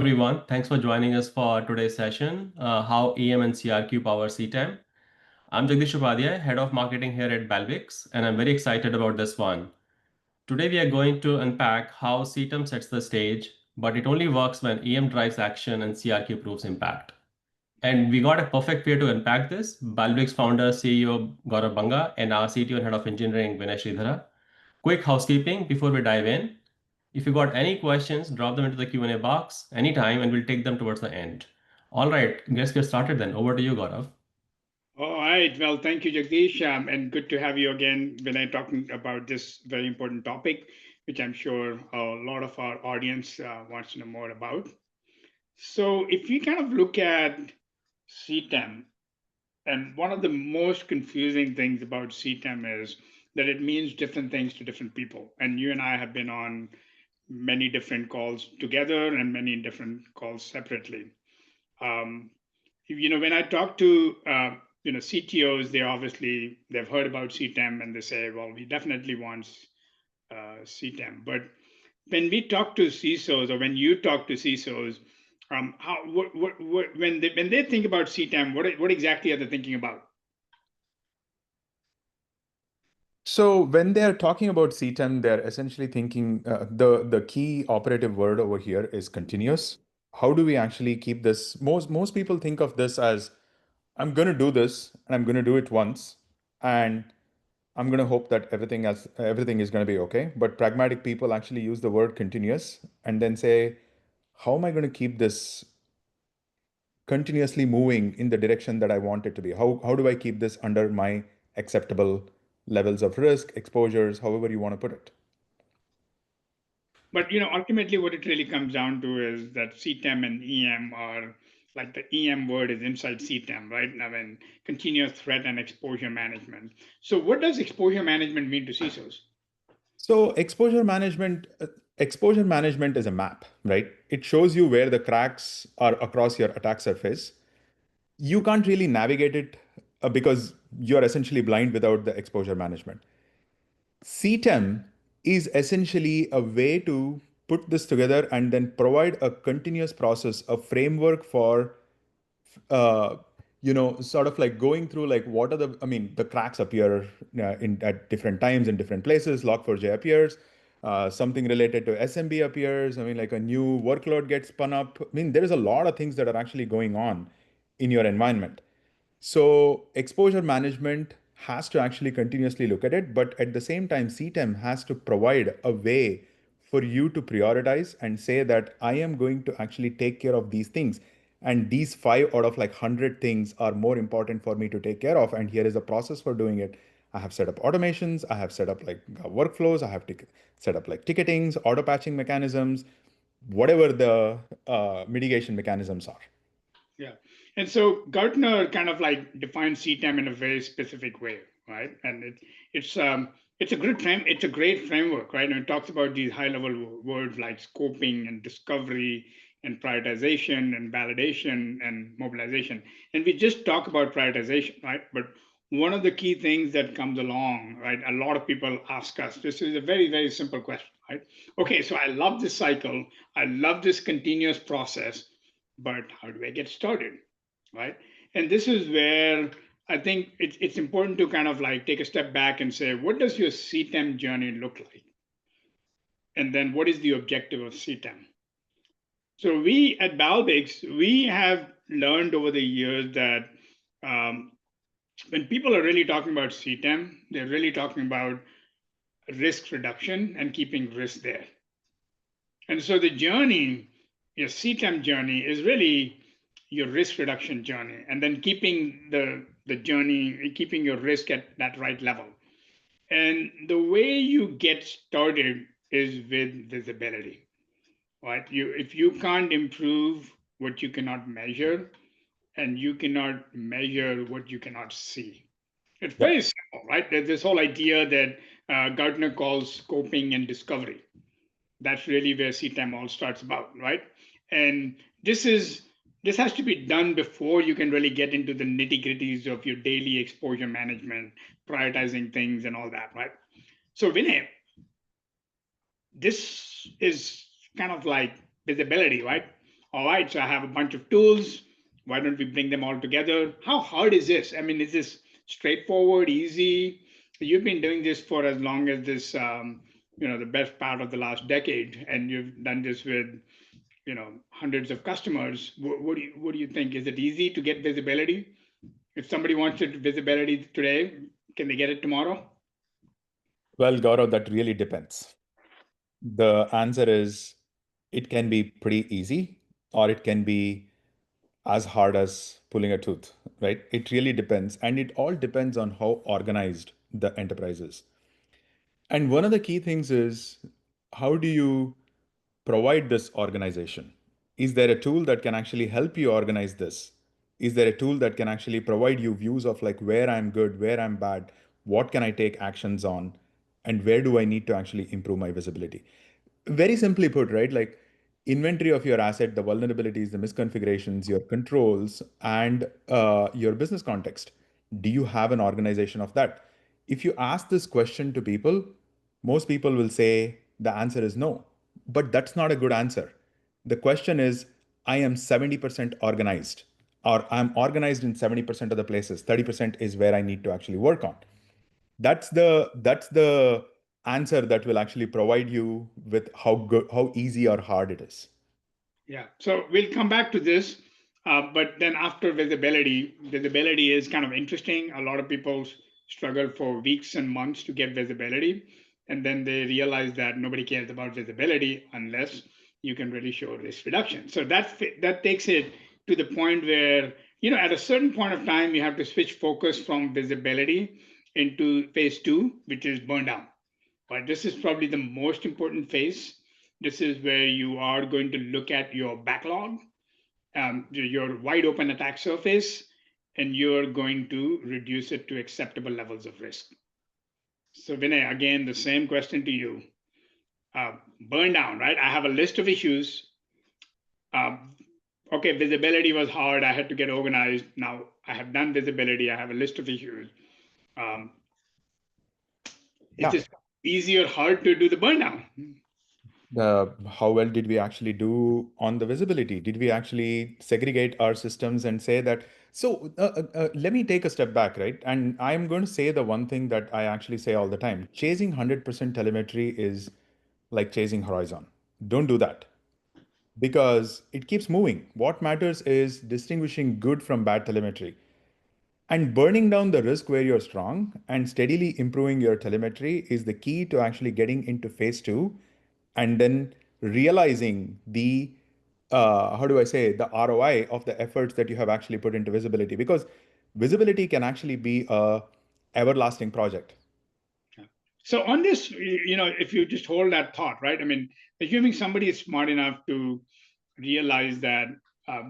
Everyone. Thanks for joining us for today's session, How EM and CRQ Power CTEM. I'm Jagdish Upadhyay, Head of Marketing here at Balbix, and I'm very excited about this one. Today we are going to unpack how CTEM sets the stage, but it only works when EM drives action and CRQ proves impact. And we got a perfect way to unpack this. Balbix founder, CEO Gaurav Banga, and our CTO and Head of Engineering, Vinay Sridhara. Quick housekeeping before we dive in. If you got any questions, drop them into the Q&A box anytime and we'll take them towards the end. All right, let's get started then. Over to you, Gaurav. All right. Well, thank you, Jagdish, and good to have you again when I'm talking about this very important topic, which I'm sure a lot of our audience wants to know more about. So, if we kind of look at CTEM, and one of the most confusing things about CTEM is that it means different things to different people. And you and I have been on many different calls together and many different calls separately. Um, when I talk to CTOs, they've heard about CTEM and they say, well, we definitely want CTEM. But when we talk to CISOs, or when you talk to CISOs, when they think about CTEM, what exactly are they thinking about? So when they're talking about CTEM, they're essentially thinking the key operative word over here is continuous. How do we actually keep this? Most people think of this as I'm going to do this and I'm going to do it once, and I'm going to hope that everything is going to be okay. But pragmatic people actually use the word continuous and then say, how am I going to keep this continuously moving in the direction that I want it to be? How do I keep this under my acceptable levels of risk, exposures, however you want to put it? But ultimately, what it really comes down to is that CTEM and EM are like the EM word is inside CTEM, right? I mean, continuous threat and exposure management. So, what does exposure management mean to CISOs? So exposure management is a map, right? It shows you where the cracks are across your attack surface. You can't really navigate it because you're essentially blind without the exposure management. CTEM is essentially a way to put this together and then provide a continuous process, a framework for uh, sort of like going through like what are the cracks appear in at different times in different places. Log4j appears, something related to SMB appears. I mean, like a new workload gets spun up. I mean, there is a lot of things that are actually going on in your environment. So exposure management has to actually continuously look at it, but at the same time, CTEM has to provide a way for you to prioritize and say that I am going to actually take care of these things. And these 5 out of 100 things are more important for me to take care of. And here is a process for doing it. I have set up automations, I have set up like workflows, I have set up like ticketings, auto patching mechanisms, whatever the mitigation mechanisms are. Yeah. And so Gartner kind of like defines CTEM in a very specific way, right? And it's a it's a great framework, right? And it talks about these high level words like scoping and discovery and prioritization and validation and mobilization. And we just talk about prioritization, right? But one of the key things that comes along, right? A lot of people ask us, this is a very, very simple question, right? Okay, so I love this cycle. I love this continuous process, but how do I get started, right? And this is where I think it's important to kind of like take a step back and say, what does your CTEM journey look like? And then what is the objective of CTEM? So we at Balbix, we have learned over the years that um, when people are really talking about CTEM, they're really talking about risk reduction and keeping risk there. And so the journey, your CTEM journey, is really your risk reduction journey, and then keeping the journey, keeping your risk at that right level. And the way you get started is with visibility, right? If you can't improve what you cannot measure, and you cannot measure what you cannot see. It's Yep. very simple, right? There's this whole idea that Gartner calls scoping and discovery. That's really where CTEM all starts about, right? And this has to be done before you can really get into the nitty gritties of your daily exposure management, prioritizing things, and all that, right? So Vinay, this is kind of like visibility, right? all right, so I have a bunch of tools. Why don't we bring them all together? How hard is this? I mean, is this straightforward, easy? You've been doing this for as long as this, the best part of the last decade, and you've done this with, hundreds of customers. What do you think? Is it easy to get visibility? If somebody wants visibility today, can they get it tomorrow? Well, Gaurav, that really depends. The answer is it can be pretty easy or it can be as hard as pulling a tooth, right? It really depends. And it all depends on how organized the enterprise is. And one of the key things is how do you provide this organization? Is there a tool that can actually help you organize this? Is there a tool that can actually provide you views of like where I'm good, where I'm bad, what can I take actions on, and where do I need to actually improve my visibility? Very simply put, right? Like inventory of your asset, the vulnerabilities, the misconfigurations, your controls, and your business context. Do you have an organization of that? If you ask this question to people, most people will say the answer is no. But that's not a good answer. The question is, I am 70% organized, or I'm organized in 70% of the places. 30% is where I need to actually work on. That's the answer that will actually provide you with how good, how easy or hard it is. Yeah. So we'll come back to this. But then after visibility is kind of interesting. A lot of people struggle for weeks and months to get visibility. And then they realize that nobody cares about visibility unless you can really show risk reduction. So that takes it to the point where, at a certain point of time, you have to switch focus from visibility into phase two, which is burn down. But this is probably the most important phase. This is where you are going to look at your backlog, your wide open attack surface, and you're going to reduce it to acceptable levels of risk. So Vinay, again, the same question to you. Burn down, right? I have a list of issues. Okay, visibility was hard. I had to get organized. Now I have done visibility. I have a list of issues. Um, is Yeah. this easy or hard to do the burn down? How well did we actually do on the visibility? Did we actually segregate our systems and say that? So let me take a step back, right? And I'm going to say the one thing that I actually say all the time: chasing 100% telemetry is like chasing horizon. Don't do that because it keeps moving. What matters is distinguishing good from bad telemetry. And burning down the risk where you're strong and steadily improving your telemetry is the key to actually getting into phase two and then realizing the, how do I say, the ROI of the efforts that you have actually put into visibility. Because visibility can actually be a everlasting project. So on this, if you just hold that thought, right? I mean, assuming somebody is smart enough to realize that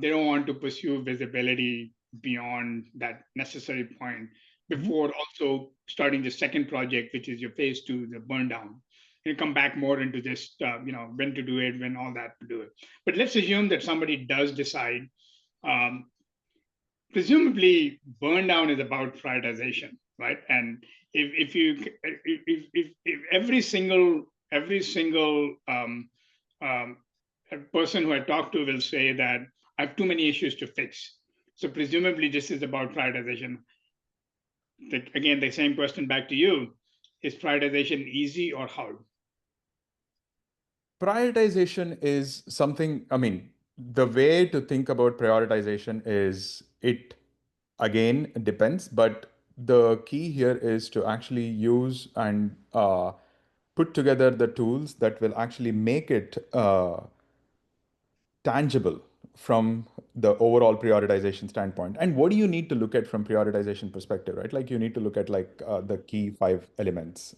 they don't want to pursue visibility beyond that necessary point before also starting the second project, which is your phase two, the burn down. You come back more into this, when to do it, when all that to do it. But let's assume that somebody does decide, um, presumably burn down is about prioritization, right? And if every single person who I talk to will say that I have too many issues to fix. So presumably this is about prioritization. Again, the same question back to you: is prioritization easy or hard? Prioritization is something, I mean, the way to think about prioritization is it again depends, but the key here is to actually use and put together the tools that will actually make it tangible from the overall prioritization standpoint. And what do you need to look at from prioritization perspective, right? Like you need to look at like the key five elements.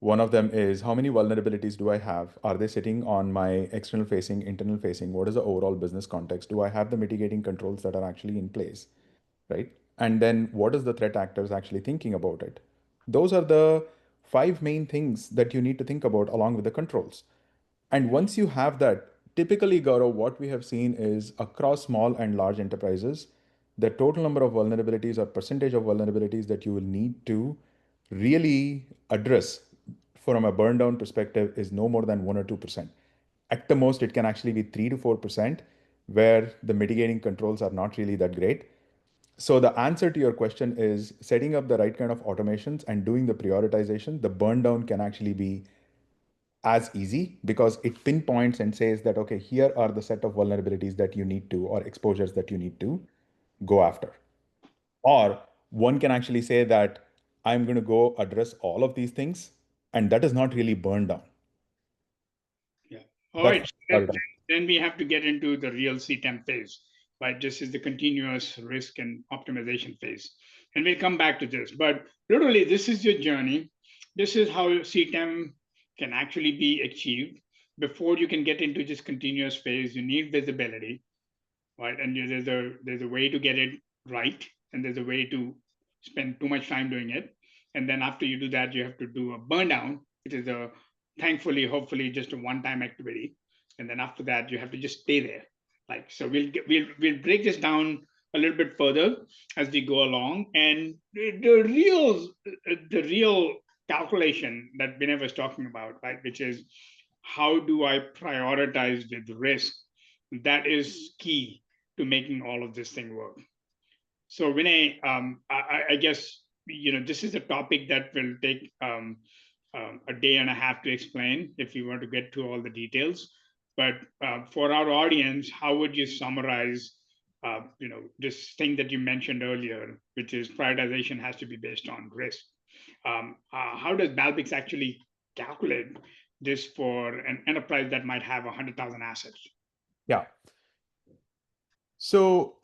One of them is how many vulnerabilities do I have? Are they sitting on my external facing, internal facing? What is the overall business context? Do I have the mitigating controls that are actually in place? Right? And then what is the threat actors actually thinking about it? Those are the five main things that you need to think about along with the controls. And once you have that, typically, Gaurav, what we have seen is across small and large enterprises, the total number of vulnerabilities or percentage of vulnerabilities that you will need to really address from a burn down perspective is no more than 1 or 2%. At the most, it can actually be 3 to 4%, where the mitigating controls are not really that great. So the answer to your question is setting up the right kind of automations and doing the prioritization. The burn down can actually be as easy because it pinpoints and says that, okay, here are the set of vulnerabilities that you need to, or exposures that you need to go after. Or one can actually say that I'm going to go address all of these things, and that is not really burned down. Yeah. All That's right. Then we have to get into the real CTEM phase, right? This is the continuous risk and optimization phase. And we'll come back to this. But literally, this is your journey. This is how CTEM can actually be achieved. Before you can get into this continuous phase, you need visibility, right? And there's a way to get it right, and there's a way to spend too much time doing it. And then after you do that, you have to do a burn down, which is a thankfully, hopefully, just a one-time activity. And then after that, you have to just stay there. Like so, we'll break this down a little bit further as we go along. And the real calculation that Vinay was talking about, right, which is how do I prioritize with risk? That is key to making all of this thing work. So Vinay, I guess this is a topic that will take a day and a half to explain if you want to get to all the details. But for our audience, how would you summarize, this thing that you mentioned earlier, which is prioritization has to be based on risk? How does Balbix actually calculate this for an enterprise that might have 100,000 assets? Yeah. So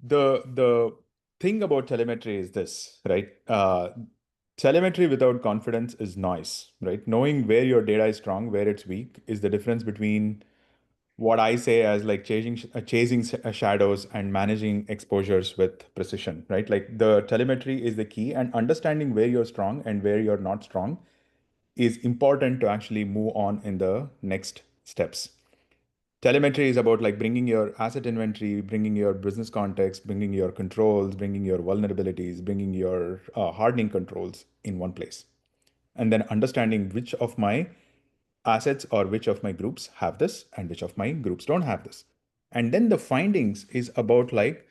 the thing about telemetry is this, right? Telemetry without confidence is noise, right? Knowing where your data is strong, where it's weak, is the difference between what I say as like chasing shadows and managing exposures with precision, right? Like the telemetry is the key, and understanding where you're strong and where you're not strong is important to actually move on in the next steps. Telemetry is about like bringing your asset inventory, bringing your business context, bringing your controls, bringing your vulnerabilities, bringing your hardening controls in one place. And then understanding which of my assets or which of my groups have this and which of my groups don't have this. And then the findings is about like,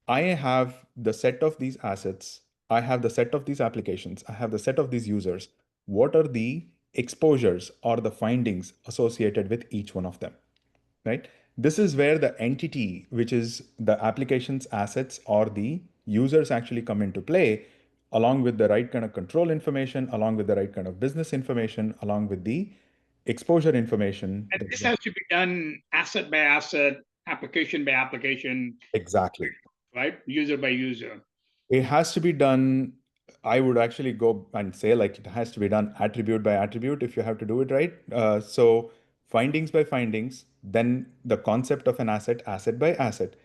I have the set of these assets, I have the set of these applications, I have the set of these users. What are the exposures or the findings associated with each one of them? Right? This is where the entity, which is the application's assets or the users, actually come into play, along with the right kind of control information, along with the right kind of business information, along with the exposure information. And this has to be done asset by asset, application by application, Exactly. right? User by user. It has to be done. I would actually go and say like it has to be done attribute by attribute if you have to do it right. So findings by findings, then the concept of an asset, asset by asset.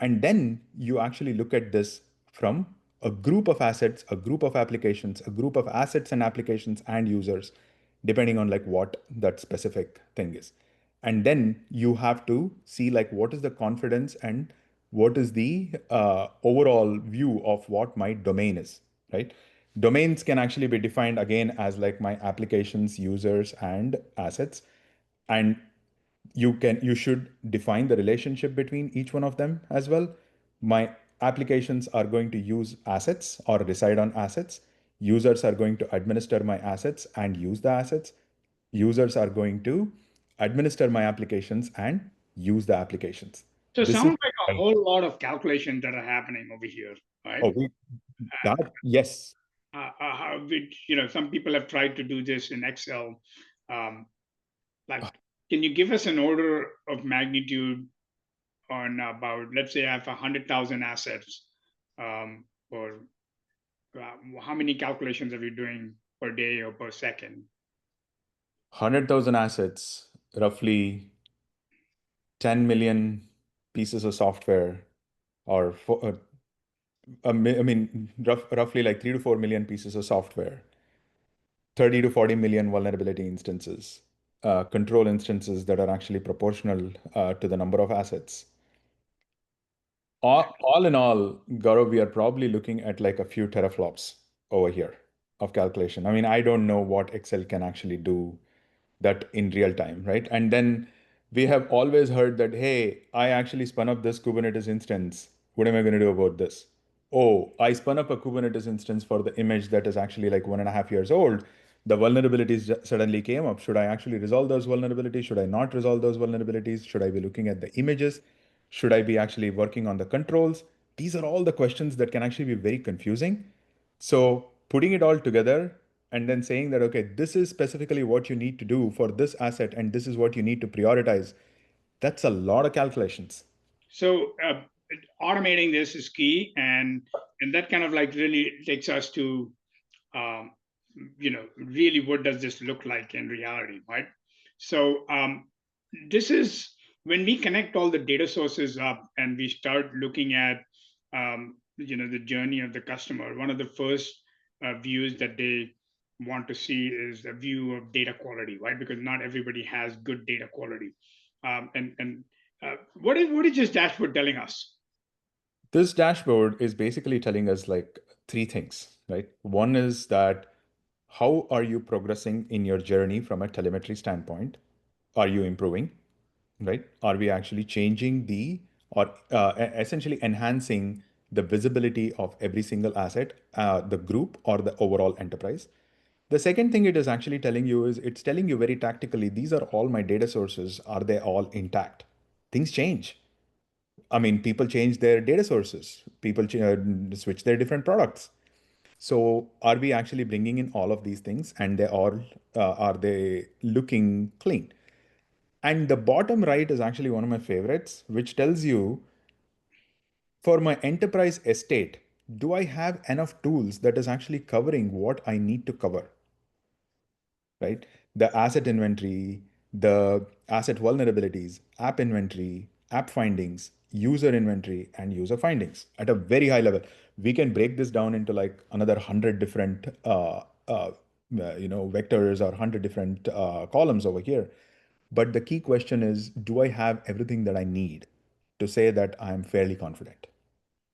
And then you actually look at this from a group of assets, a group of applications, a group of assets and applications and users, depending on like what that specific thing is. And then you have to see like what is the confidence and what is the overall view of what my domain is, right? Domains can actually be defined again as like my applications, users, and assets. And you should define the relationship between each one of them as well. My applications are going to use assets or reside on assets. Users are going to administer my assets and use the assets. Users are going to administer my applications and use the applications. So it This is sounds like a whole lot of calculations that are happening over here, right? oh, that yes. Which, some people have tried to do this in Excel. Like, can you give us an order of magnitude on about, let's say I have 100,000 assets, or how many calculations are you doing per day or per second? 100,000 assets, roughly 10 million pieces of software, or I mean, roughly like 3 to 4 million pieces of software, 30 to 40 million vulnerability instances, control instances that are actually proportional to the number of assets. All in all, Gaurav, we are probably looking at like a few teraflops over here of calculation. I mean, I don't know what Excel can actually do that in real time, right? And then we have always heard that, hey, I actually spun up this Kubernetes instance. What am I going to do about this? Oh, I spun up a Kubernetes instance for the image that is actually like 1.5 years old. The vulnerabilities suddenly came up. Should I actually resolve those vulnerabilities? Should I not resolve those vulnerabilities? Should I be looking at the images? Should I be actually working on the controls? These are all the questions that can actually be very confusing. So putting it all together and then saying that, okay, this is specifically what you need to do for this asset and this is what you need to prioritize, that's a lot of calculations. So automating this is key, and that kind of like really takes us to um, really what does this look like in reality, right? So this is when we connect all the data sources up and we start looking at the journey of the customer. One of the first views that they want to see is a view of data quality, right? Because not everybody has good data quality. What is this dashboard telling us? This dashboard is basically telling us like three things, right? One is that how are you progressing in your journey from a telemetry standpoint? Are you improving, right? Are we actually changing or essentially enhancing the visibility of every single asset, the group or the overall enterprise? The second thing it is actually telling you is it's telling you very tactically, these are all my data sources. Are they all intact? Things change. I mean, people change their data sources. People switch their different products. So are we actually bringing in all of these things and they all are they looking clean? And the bottom right is actually one of my favorites, which tells you for my enterprise estate, do I have enough tools that is actually covering what I need to cover? Right? The asset inventory, the asset vulnerabilities, app inventory, app findings, user inventory, and user findings at a very high level. We can break this down into like another 100 different vectors or 100 different columns over here. But the key question is, do I have everything that I need to say that I'm fairly confident?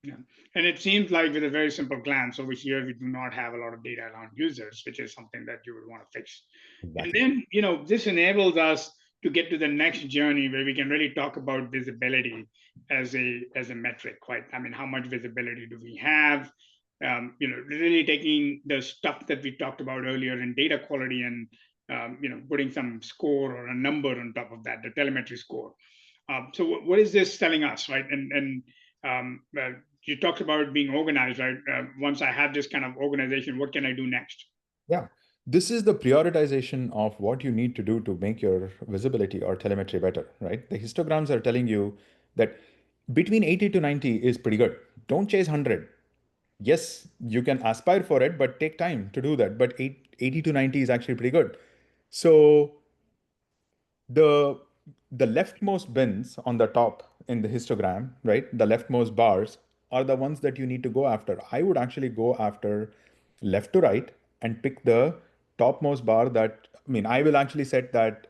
Yeah. And it seems like with a very simple glance over here, we do not have a lot of data around users, which is something that you would want to fix. And Exactly. then, this enables us to get to the next journey where we can really talk about visibility as a metric, right? I mean, how much visibility do we have? Really taking the stuff that we talked about earlier in data quality and putting some score or a number on top of that, the telemetry score. So what is this telling us, right? And you talked about being organized, right? Once I have this kind of organization, what can I do next? Yeah. This is the prioritization of what you need to do to make your visibility or telemetry better, right? The histograms are telling you that between 80 to 90 is pretty good. Don't chase 100. Yes, you can aspire for it, but take time to do that. But 80 to 90 is actually pretty good. So the the leftmost bins on the top in the histogram, right? The leftmost bars are the ones that you need to go after. I would actually go after left to right and pick the topmost bar that, I mean, I will actually set that,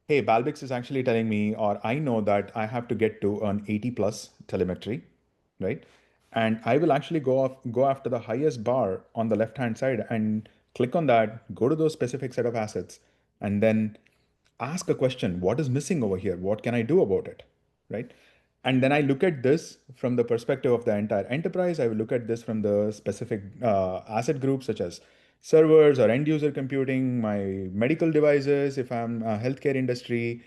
hey, Balbix is actually telling me, or I know that I have to get to an 80 plus telemetry, right? And I will actually go after the highest bar on the left hand side and click on that, go to those specific set of assets, and then ask a question. What is missing over here? What can I do about it? Right? And then I look at this from the perspective of the entire enterprise. I will look at this from the specific asset groups such as servers or end user computing, my medical devices, if I'm a healthcare industry,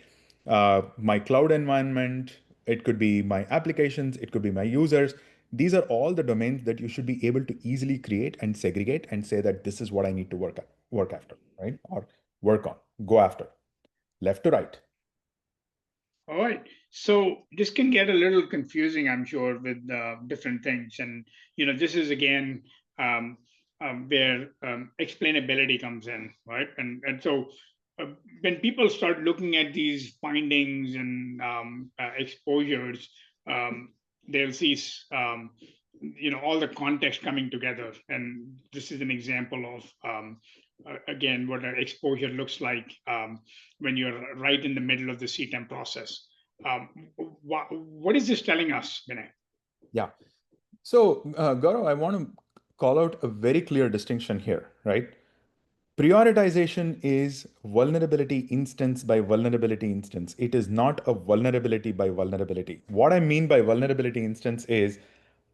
my cloud environment, it could be my applications, it could be my users. These are all the domains that you should be able to easily create and segregate and say that this is what I need to work after, right? Or work on, go after, left to right. All right. So this can get a little confusing, I'm sure, with different things. And, this is again um, where explainability comes in, right? And so uh, when people start looking at these findings and exposures, um, they'll see, all the context coming together. And this is an example of, again, what an exposure looks like when you're right in the middle of the CTEM process. Um, what is this telling us, Vinay? Yeah. So, Gaurav, I want to call out a very clear distinction here, right? Prioritization is vulnerability instance by vulnerability instance. It is not a vulnerability by vulnerability. What I mean by vulnerability instance is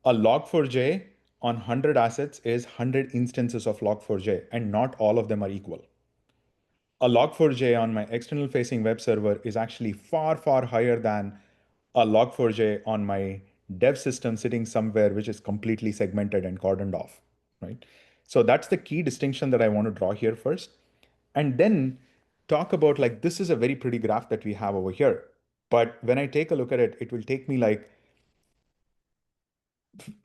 a log4j on 100 assets is 100 instances of log4j, and not all of them are equal. A log4j on my external facing web server is actually far, far higher than a log4j on my dev system sitting somewhere which is completely segmented and cordoned off, right? So that's the key distinction that I want to draw here first. And then talk about like, this is a very pretty graph that we have over here. But when I take a look at it, it will take me like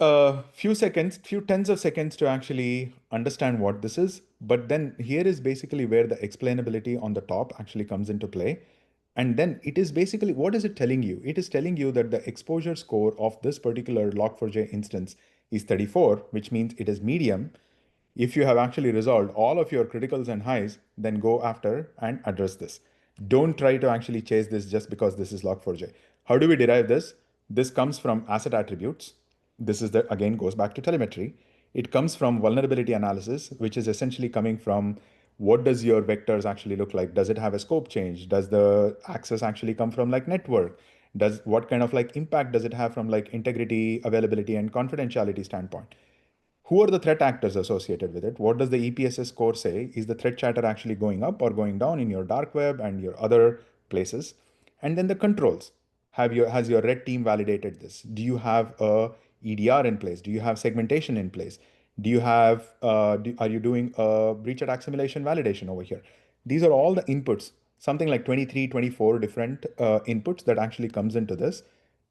a few seconds, few tens of seconds to actually understand what this is. But then here is basically where the explainability on the top actually comes into play. And then it is basically, what is it telling you? It is telling you that the exposure score of this particular log4j instance is 34, which means it is medium. If you have actually resolved all of your criticals and highs, then go after and address this. Don't try to actually chase this just because this is log4j. How do we derive this? This comes from asset attributes. This is the, again, goes back to telemetry. It comes from vulnerability analysis, which is essentially coming from what does your vectors actually look like? Does it have a scope change? Does the access actually come from like network? Does what kind of like impact does it have from like integrity, availability, and confidentiality standpoint? Who are the threat actors associated with it? What does the EPSS score say? Is the threat chatter actually going up or going down in your dark web and your other places? And then the controls. Has your red team validated this? Do you have a EDR in place? Do you have segmentation in place? Do you have, are you doing a breach attack simulation validation over here? These are all the inputs, something like 23, 24 different inputs that actually comes into this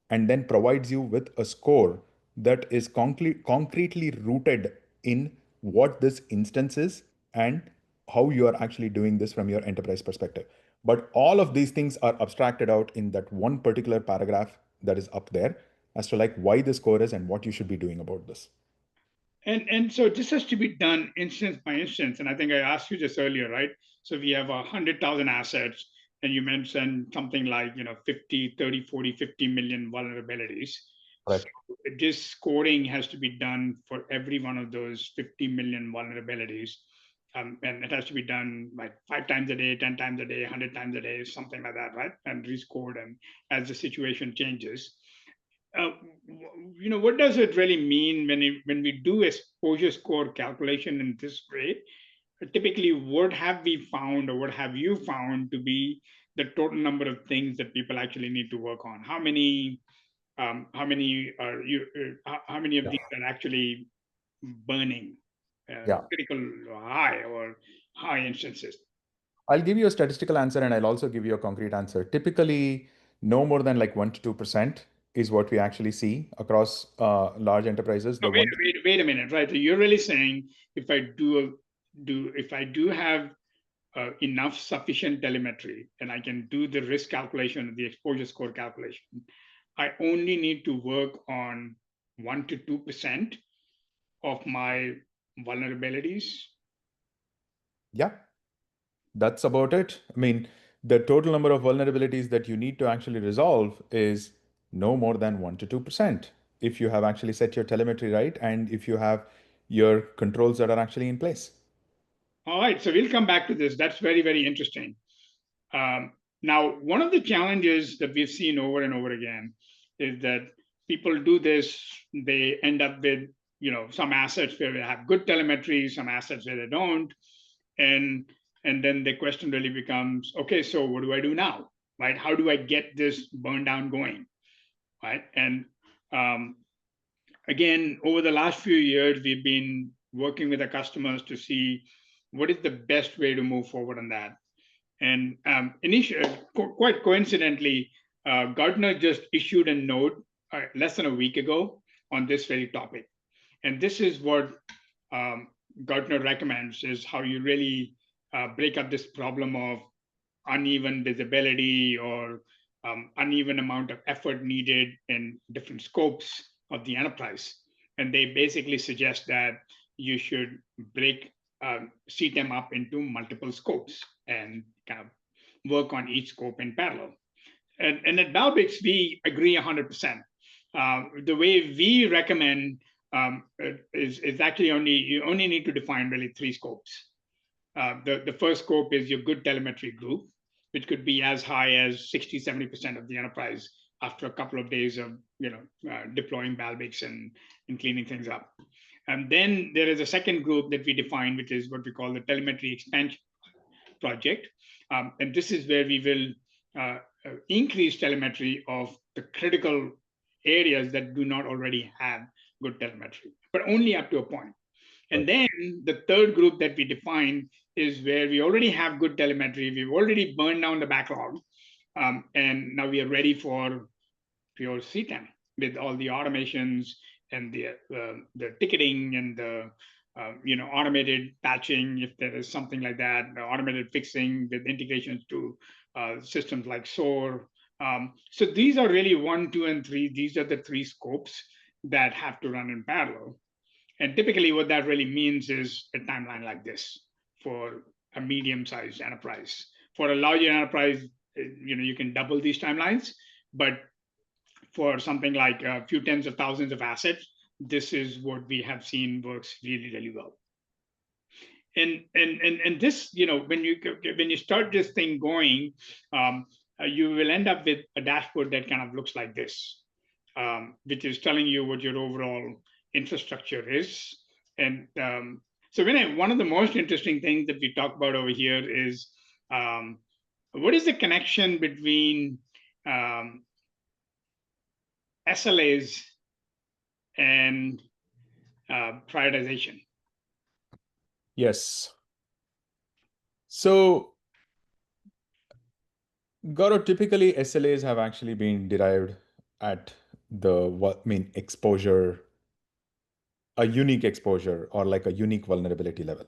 and then provides you with a score that is concretely rooted in what this instance is and how you are actually doing this from your enterprise perspective. But all of these things are abstracted out in that one particular paragraph that is up there as to like why the score is and what you should be doing about this. And so this has to be done instance by instance. And I think I asked you this earlier, right? So we have 100,000 assets, and you mentioned something like 50, 30, 40, 50 million vulnerabilities. So Correct. this scoring has to be done for every one of those 50 million vulnerabilities. And it has to be done like 5 times a day, 10 times a day, 100 times a day, something like that, right? And rescored, and as the situation changes. uh, what does it really mean when we do exposure score calculation in this way? Typically, what have we found, or what have you found to be the total number of things that people actually need to work on? How many are you? How many of Yeah. these are actually burning, Yeah. critical high or high instances? I'll give you a statistical answer and I'll also give you a concrete answer. Typically, no more than like 1 to 2% is what we actually see across large enterprises. No, The one, wait a minute, right? So you're really saying if I do have enough sufficient telemetry and I can do the risk calculation, the exposure score calculation, I only need to work on 1 to 2% of my vulnerabilities. yeah, that's about it. I mean, the total number of vulnerabilities that you need to actually resolve is no more than 1 to 2% if you have actually set your telemetry right and if you have your controls that are actually in place. All right, so we'll come back to this. That's very, very interesting. Now, one of the challenges that we've seen over and over again is that people do this, they end up with some assets where they have good telemetry, some assets where they don't, and then the question really becomes, okay, so what do I do now, right? How do I get this burn down going, right? And um, again, over the last few years, we've been working with the customers to see what is the best way to move forward on that. And initially, quite coincidentally, Gartner just issued a note less than a week ago on this very topic. And this is what um, Gartner recommends, is how you really break up this problem of uneven visibility or uneven amount of effort needed in different scopes of the enterprise. And they basically suggest that you should break CTEM up into multiple scopes and kind of work on each scope in parallel. And at Balbix, we agree 100%. The way we recommend is actually you only need to define really 3 scopes. The first scope is your good telemetry group, which could be as high as 60-70% of the enterprise after a couple of days of deploying Balbix and cleaning things up. And then there is a second group that we define, which is what we call the telemetry expansion project. And this is where we will increase telemetry of the critical areas that do not already have good telemetry, but only up to a point. And then the third group that we define is where we already have good telemetry. We've already burned down the backlog. And now we are ready for pure CTEM with all the automations and the ticketing and the automated patching, if there is something like that, the automated fixing with integrations to systems like SOAR. So these are really 1, 2, and 3. These are the 3 scopes that have to run in parallel. And typically what that really means is a timeline like this for a medium-sized enterprise. For a larger enterprise, you can double these timelines, but for something like a few tens of thousands of assets, this is what we have seen works really, really well. And this, when you start this thing going, you will end up with a dashboard that kind of looks like this, which is telling you what your overall infrastructure is. And so one of the most interesting things that we talk about over here is what is the connection between SLAs and prioritization? Yes. So, Gaurav, typically SLAs have actually been derived at exposure, a unique exposure or like a unique vulnerability level,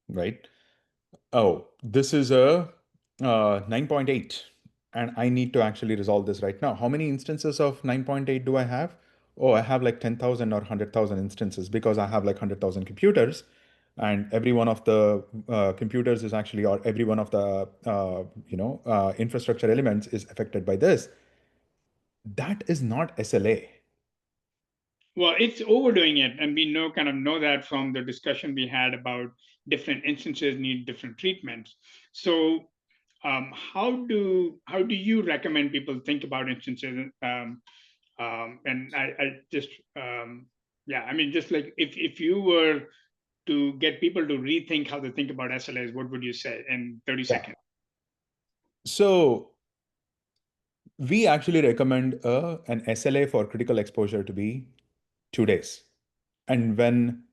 right? Oh, this is a 9.8 and I need to actually resolve this right now. How many instances of 9.8 do I have? Oh, I have like 10,000 or 100,000 instances because I have like 100,000 computers, and every one of the computers is actually, or every one of the infrastructure elements is affected by this. That is not SLA. Well, it's overdoing it, and we know that from the discussion we had about different instances need different treatments. So, how do you recommend people think about instances? And I just just like if you were to get people to rethink how they think about SLAs, what would you say in 30 seconds? So we actually recommend an SLA for critical exposure to be 2 days. And when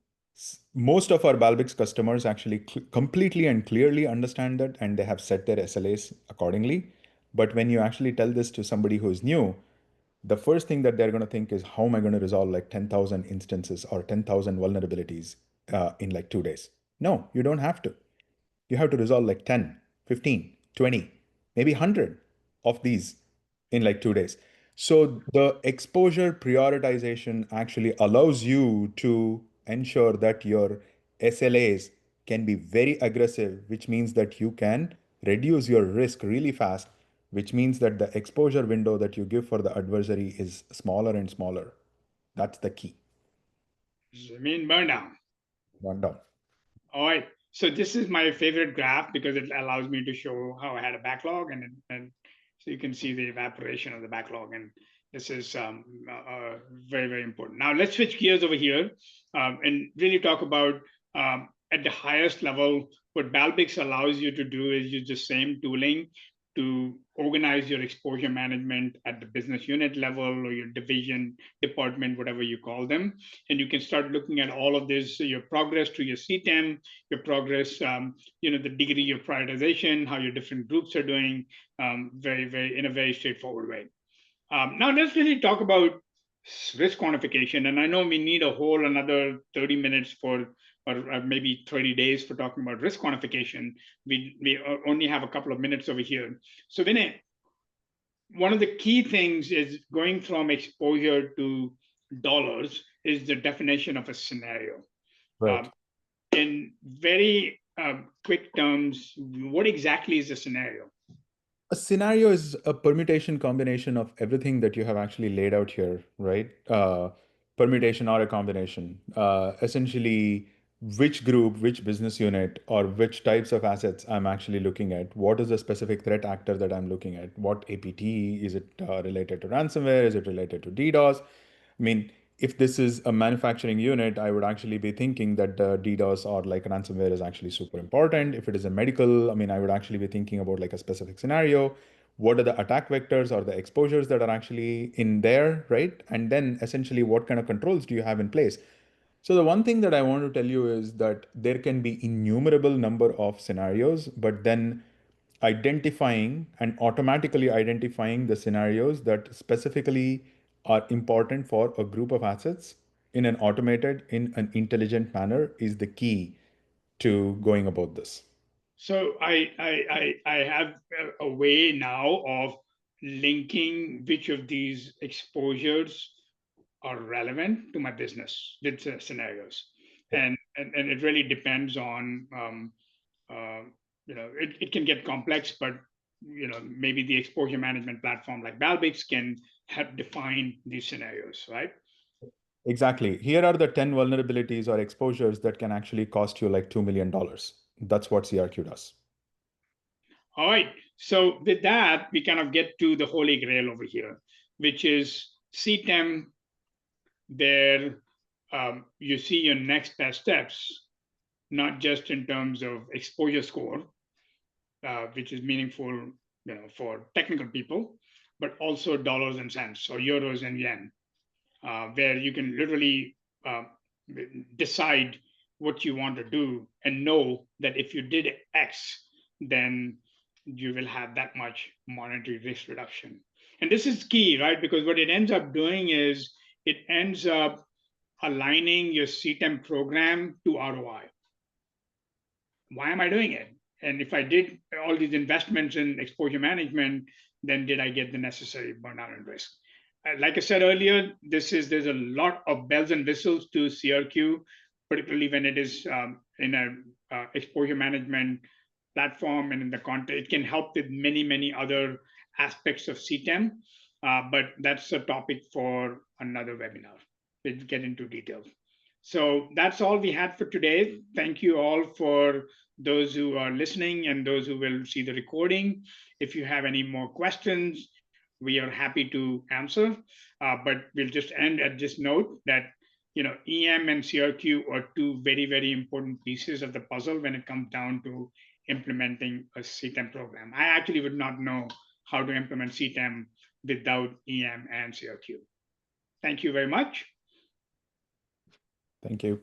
most of our Balbix customers actually completely and clearly understand that, and they have set their SLAs accordingly. But when you actually tell this to somebody who is new, the first thing that they're going to think is, how am I going to resolve like 10,000 instances or 10,000 vulnerabilities in like 2 days? No, you don't have to. You have to resolve like 10, 15, 20, maybe 100 of these in like 2 days. So the exposure prioritization actually allows you to ensure that your SLAs can be very aggressive, which means that you can reduce your risk really fast, which means that the exposure window that you give for the adversary is smaller and smaller. That's the key. I mean, burn down. Burn down. All right. So this is my favorite graph because it allows me to show how I had a backlog, and so you can see the evaporation of the backlog. And this is very, very important. Now let's switch gears over here and really talk about at the highest level, what Balbix allows you to do is use the same tooling to organize your exposure management at the business unit level or your division, department, whatever you call them. And you can start looking at all of this, your progress to your CTEM, your progress, the degree of prioritization, how your different groups are doing, in a very straightforward way. Now let's really talk about risk quantification. And I know we need a whole another 30 minutes or maybe 30 days for talking about risk quantification. We only have a couple of minutes over here. So Vinay, one of the key things is going from exposure to dollars is the definition of a scenario. Right. In very quick terms, what exactly is a scenario? A scenario is a permutation combination of everything that you have actually laid out here, right? Permutation or a combination. Essentially, which group, which business unit, or which types of assets I'm actually looking at. What is the specific threat actor that I'm looking at? What APT? Is it related to ransomware? Is it related to DDoS? I mean, if this is a manufacturing unit, I would actually be thinking that the DDoS or like ransomware is actually super important. If it is a medical, I mean, I would actually be thinking about like a specific scenario. What are the attack vectors or the exposures that are actually in there, right? And then essentially, what kind of controls do you have in place? So the one thing that I want to tell you is that there can be innumerable number of scenarios, but then identifying and automatically identifying the scenarios that specifically are important for a group of assets in an automated, in an intelligent manner is the key to going about this. So I have a way now of linking which of these exposures are relevant to my business scenarios, and it really depends on it can get complex, but maybe the exposure management platform like Balbix can help define these scenarios, right? Exactly. Here are the 10 vulnerabilities or exposures that can actually cost you like $2 million. That's what CRQ does. All right. So with that, we kind of get to the holy grail over here, which is CTEM, where you see your next best steps, not just in terms of exposure score, which is meaningful, for technical people, but also dollars and cents or euros and yen, where you can literally decide what you want to do and know that if you did X, then you will have that much monetary risk reduction. And this is key, right? Because what it ends up doing is it ends up aligning your CTEM program to ROI. Why am I doing it? And if I did all these investments in exposure management, then did I get the necessary burnout and risk? Like I said earlier, there's a lot of bells and whistles to CRQ, particularly when it is in a exposure management platform and in the content. It can help with many other aspects of CTEM, but that's a topic for another webinar. We'll get into details. So that's all we had for today. Thank you all for those who are listening and those who will see the recording. If you have any more questions, we are happy to answer. But we'll just end at this note that EM and CRQ are two very important pieces of the puzzle when it comes down to implementing a CTEM program. I actually would not know how to implement CTEM without EM and CRQ. Thank you very much. Thank you.